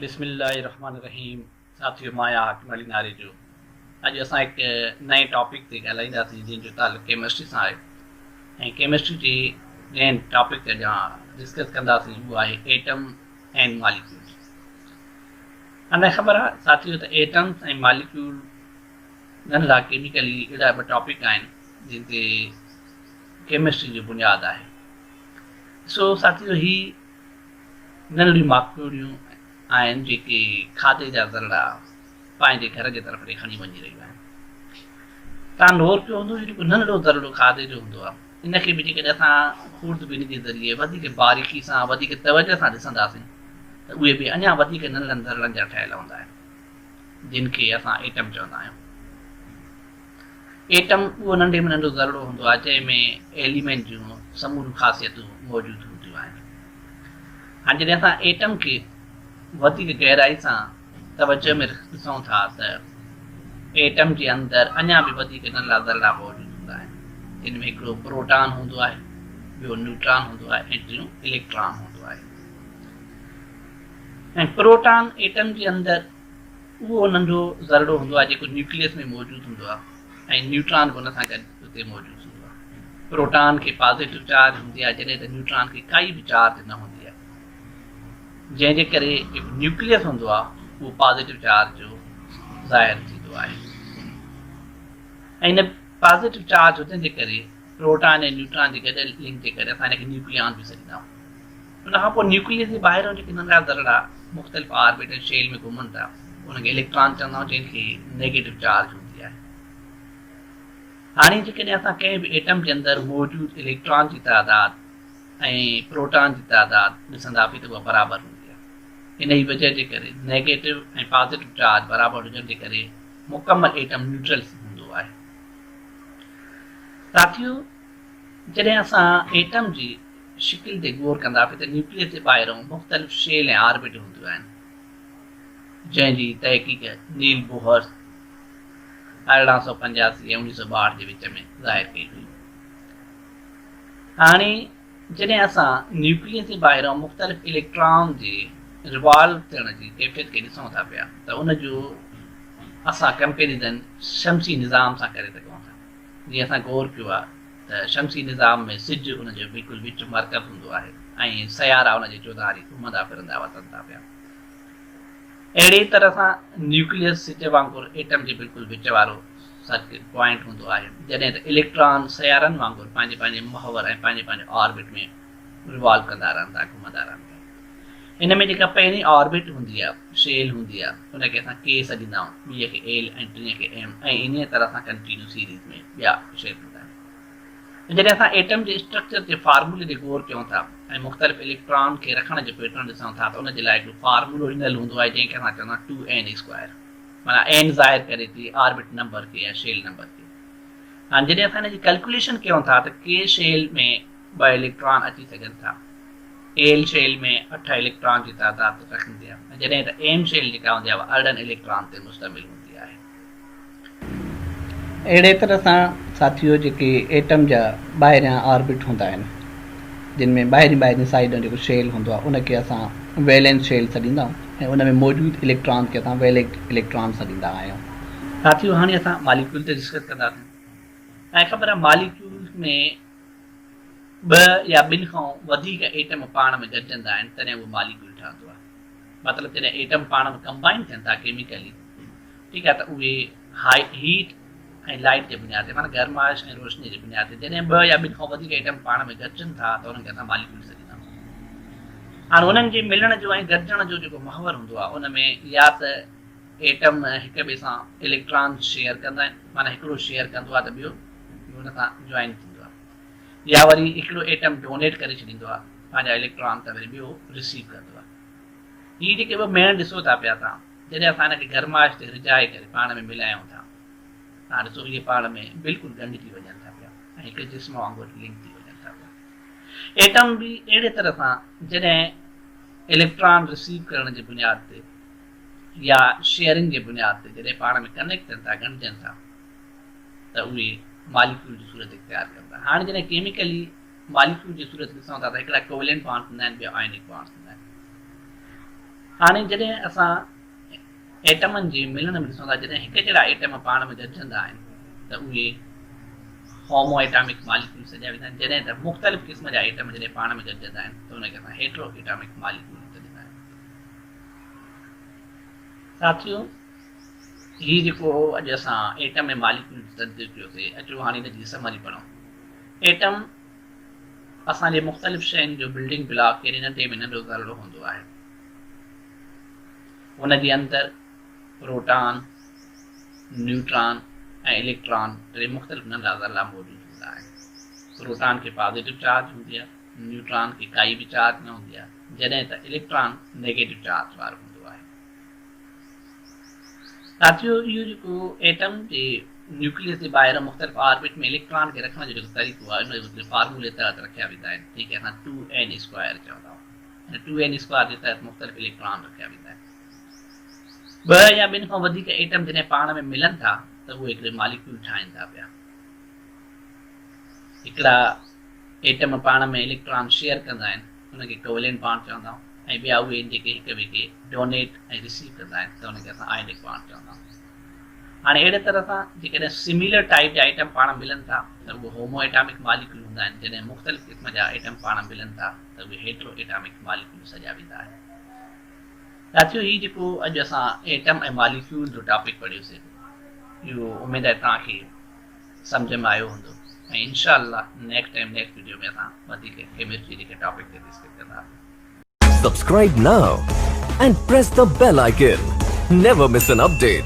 बिस्मिल्लाहिर्रहमानिर्रहीम। साथियों, माया हाकिम अली नारे जो अॼु असां हिकु नए टॉपिक ते ॻाल्हाईंदासीं जंहिंजो तालुक़ु केमिस्ट्री सां आहे। ऐं केमिस्ट्री जे जंहिं टॉपिक ते अॼु डिस्कस कंदासीं उहो आहे एटम एंड मॉलिक्यूल्स। अञा ख़बर आहे साथियों त एटम्स ऐं मॉलिक्यूल नंढड़ा केमिकली अहिड़ा ॿ टॉपिक आहिनि जिन ते केमिस्ट्री जो बुनियादु आहे। सो साथियों, ही नंढड़ियूं माकूड़ियूं आहिनि जेके खाधे जा ज़रड़ा पंहिंजे घर जे तरफ़ ॾे खणी वञी रहियूं आहिनि। तव्हां नोट कयो हूंदो जेको नंढड़ो ज़रड़ो खाधे जो हूंदो आहे, इनखे बि जेकॾहिं असां खूर्दबीनी जे ज़रिए वधीक बारीकी सां वधीक तवजह सां ॾिसंदासीं त उहे बि अञा वधीक नंढड़नि ज़रड़नि जा ठहियल हूंदा आहिनि जिन खे असां एटम चवंदा आहियूं। एटम उहो नंढे में नंढो ज़रड़ो हूंदो आहे जंहिंमें एलिमेंट जूं समूरियूं ख़ासियतूं मौजूदु हूंदियूं आहिनि। हाणे जॾहिं असां एटम खे वधीक गहराई सां तवजह में ॾिसूं था त एटम जे अंदरि अञा बि वधीक नंढड़ा ज़रड़ा मौजूदु हूंदा आहिनि। जिन में हिकिड़ो प्रोटॉन हूंदो आहे, ॿियो न्यूट्रॉन हूंदो आहे ऐं टियों इलेक्ट्रॉन हूंदो आहे। ऐं प्रोटॉन एटम जे अंदरि उहो नंढो ज़रड़ो हूंदो आहे जेको न्यूक्लियस में मौजूदु हूंदो आहे ऐं न्यूट्रॉन बि हुन सां गॾु उते मौजूदु हूंदो आहे। प्रोटॉन खे पॉज़िटिव चार्ज हूंदी आहे जॾहिं त न्यूट्रॉन खे काई बि चार्ज न हूंदी आहे, जंहिंजे करे जेको न्यूक्लियस हूंदो आहे उहो पॉज़िटिव चार्ज जो ज़ाहिर थींदो आहे। ऐं इन पॉज़िटिव चार्ज हुजण जे करे प्रोटॉन ऐं न्यूट्रॉन जे गॾियल लिंक जे करे असां हिनखे न्यूक्लियॉन बि सॾींदा आहियूं। उन खां पोइ न्यूक्लियस जे ॿाहिरां जेके नंढड़ा ज़रड़ा मुख़्तलिफ़ ऑर्बिटल शेल में घुमनि था उनखे इलेक्ट्रॉन चवंदा आहियूं, जंहिंखे नेगेटिव चार्ज हूंदी आहे। हाणे जेकॾहिं असां कंहिं बि एटम जे अंदरि मौजूदु इलेक्ट्रॉन जी तइदाद ऐं प्रोटॉन जी तइदाद ॾिसंदा बि त उहा बराबरि हूंदी आहे। इन जी वजह जे करे नेगेटिव ऐं पॉज़िटिव चार्ज बराबरि हुजण जे करे मुकमल एटम न्यूट्रल हूंदो आहे। साथियों, जॾहिं असां एटम जी शिकिल ते गौर कंदासीं त न्यूक्लियस जे ॿाहिरां मुख़्तलिफ़ शेल ऐं ऑर्बिट हूंदियूं आहिनि जंहिंजी तहक़ीक़ नील बोहर 1885 ऐं 1962 जे विच में ज़ाहिर कई हुई। हाणे जॾहिं असां न्यूक्लियस जे ॿाहिरां मुख़्तलिफ़ इलेक्ट्रॉन जे रिवॉल्व थियण जी कैफ़ियत खे ॾिसूं था पिया त उनजो असां कंपेरिज़न शमसी निज़ाम सां करे सघूं था। जीअं असां गौर कयो आहे त शमसी निज़ाम में सिजु उनजो बिल्कुलु विच मर्कज़ हूंदो आहे ऐं सयारा उनजे चौधारी घुमंदा फिरंदा वसनि था पिया। अहिड़ी तरह सां न्यूक्लियस सिज वांगुरु एटम जे बिल्कुलु विच वारो सर्किट पॉइंट हूंदो आहे, जॾहिं त इलेक्ट्रॉन सयारनि वांगुरु पंहिंजे पंहिंजे महवर ऐं पंहिंजे पंहिंजे ऑर्बिट में रिवॉल्व कंदा रहंदा, घुमंदा रहंदा। इन में जेका पहिरीं ऑर्बिट हूंदी आहे, शेल हूंदी आहे, उनखे असां के सॾींदा आहियूं, ॿीअ खे एल ऐं टीह खे एम, ऐं इन तरह सां कंटिन्यू सीरीज़ में ॿिया शेल हूंदा आहिनि। जॾहिं असां एटम जे स्ट्रक्चर जे फार्मूले ते गौर कयूं था ऐं मुख़्तलिफ़ इलेक्ट्रॉन खे रखण जो पैटर्न ॾिसूं था त उनजे लाइ हिकिड़ो फार्मूलो ॾिनल हूंदो आहे जंहिंखे असां चवंदा आहियूं 2n², माना एन ज़ाहिर करे थी ऑर्बिट नंबर खे या शेल नंबर खे। हाणे जॾहिं असां हिनजी कैलकुलेशन कयूं था त के शेल में 2 इलेक्ट्रॉन अची सघनि था, एल शेल में 8 इलेक्ट्रॉन जी तइदाद रखंदी आहे, जॾहिं त एम शेल जेका हूंदी आहे उहा 18 इलेक्ट्रॉन ते मुश्तमिल हूंदी आहे। अहिड़े तरह सां साथियों, जेके एटम जा ॿाहिरियां ऑर्बिट हूंदा आहिनि जिन में ॿाहिरीं साइड जेको शेल हूंदो आहे उनखे असां वैलेंस शेल सॾींदा आहियूं ऐं उन में मौजूदु इलेक्ट्रॉन खे असां वैलेंट इलेक्ट्रॉन सॾींदा आहियूं। साथियों, हाणे असां मॉलिक्यूल ते डिस्कस कंदासीं। ऐं ख़बर आहे मॉलिक्यूल में 2 या 2 खां वधीक एटम पाण में गॾिजंदा आहिनि तॾहिं उहो मॉलिक्यूल ठहंदो आहे। मतिलबु जॾहिं एटम पाण में कंबाइन थियनि था केमिकली, ठीकु आहे, त उहे हाई हीट ऐं लाइट जे बुनियाद ते, माना गरमाइश ऐं रोशनी जे बुनियाद ते जॾहिं 2 या 2 खां वधीक एटम पाण में गॾिजनि था त उन्हनि खे असां मॉलिक्यूल सॾींदा आहियूं। हाणे उन्हनि जे मिलण जो ऐं गॾिजण जो जेको महवर हूंदो आहे उन में या त एटम हिक ॿिए सां इलेक्ट्रॉन शेयर कंदा आहिनि, माना हिकिड़ो शेयर कंदो आहे त ॿियो हुन सां जॉइन थींदो आहे, या वरी हिकिड़ो एटम डोनेट करे छॾींदो आहे पंहिंजा इलेक्ट्रॉन त वरी ॿियो रिसीव कंदो आहे। हीअ जेके ॿ मेण ॾिसो था पिया तव्हां, जॾहिं असां हिनखे गरमाइश ते रिझाए करे पाण में मिलायूं था, तव्हां ॾिसो इहे पाण में बिल्कुलु ॻंढिजी वञनि था पिया ऐं हिकु जिस्म वांगुरु लिंक थी वञनि था पिया। एटम बि अहिड़े तरह सां जॾहिं इलेक्ट्रॉन रिसीव करण जे बुनियाद ते या शेयरिंग जे बुनियाद ते जॾहिं पाण में कनेक्ट थियनि था, ॻंढिजनि था, त उहे मॉलिक्यूल जी सूरत इख्तियार कंदा। हाणे जॾहिं केमिकली मॉलिक्यूल जी सूरत ॾिसूं था त हिकिड़ा कोवेलेंट बॉन्ड्स हूंदा आहिनि, ॿिया आयनिक बॉन्ड्स हूंदा आहिनि। हाणे जॾहिं असां एटमनि जे मिलण में ॾिसूं था, जॾहिं हिकु जहिड़ा एटम पाण में गॾिजंदा आहिनि त उहे होमो एटामिक मालिक्यूल सॾिया वेंदा आहिनि। जॾहिं त मुख़्तलिफ़ क़िस्म जा एटम जॾहिं पाण में गॾिजंदा आहिनि त उनखे असां हेट्रो एटामिक मालिक्यूल सॾींदा आहियूं। साथियो, हीउ जेको अॼु असां एटम ऐं मालिक्यूल तब्दील कयोसीं, अचो हाणे हिनजी समरी पढ़ूं। एटम असांजे मुख़्तलिफ़ शयुनि जो बिल्डिंग ब्लॉक कहिड़े नंढे में नंढो ज़रड़ो हूंदो आहे। हुनजे अंदरि प्रोटॉन, न्यूट्रॉन ऐं इलेक्ट्रॉन टे मुख़्तलिफ़ नंढा ज़रड़ा मौजूदु हूंदा आहिनि। प्रोटॉन खे पॉज़िटिव चार्ज हूंदी आहे, न्यूट्रॉन खे काई बि चार्ज न हूंदी आहे, जॾहिं त इलेक्ट्रॉन नेगेटिव चार्ज वारो हूंदो आहे। साथियो, इहो जेको एटम जे न्यूक्लियस जे ॿाहिरि मुख़्तलिफ़ ऑर्बिट में इलेक्ट्रॉन खे रखण जो जेको तरीक़ो आहे, उन जो फार्मूले तहत रखिया वेंदा आहिनि, जंहिंखे असां 2n स्क्वायर चवंदा आहियूं। 2n स्क्वायर जे तहत मुख़्तलिफ़ इलेक्ट्रॉन रखिया वेंदा आहिनि। ॿ या ॿिनि खां वधीक एटम जॾहिं पाण में मिलनि था त उहे हिकिड़े मालिक्यूल ठाहिनि था पिया। हिकिड़ा एटम पाण में इलेक्ट्रॉन शेयर कंदा आहिनि, हुनखे कोवेलेंट बॉन्ड चवंदा आहियूं, ऐं ॿिया उहे जेके हिक ॿिए खे डोनेट ऐं रिसीव कंदा आहिनि त हुनखे असां आयनिक बॉन्ड चवंदा आहियूं। हाणे अहिड़े तरह सां जेकॾहिं सिमिलर टाइप जा एटम पाण मिलनि था त उहे होमो एटामिक मालिक्यूल हूंदा आहिनि। जॾहिं मुख़्तलिफ़ क़िस्म जा एटम पाण मिलनि था त उहे हेट्रो एटामिक मालिक्यूल सॼा वेंदा आहिनि। साथियो, हीउ जेको अॼु असां एटम ऐं मालिक्यूल जो टॉपिक पढ़ियोसीं, इहो उमेद आहे तव्हांखे सम्झ में आयो हूंदो, ऐं इंशाअल्लाह नेक्स्ट टाइम नेक्स्ट वीडियो में असां वधीक केमिस्ट्री जेके टॉपिक ते डिस्कस कंदासीं। Subscribe now and press the bell icon. Never miss an update.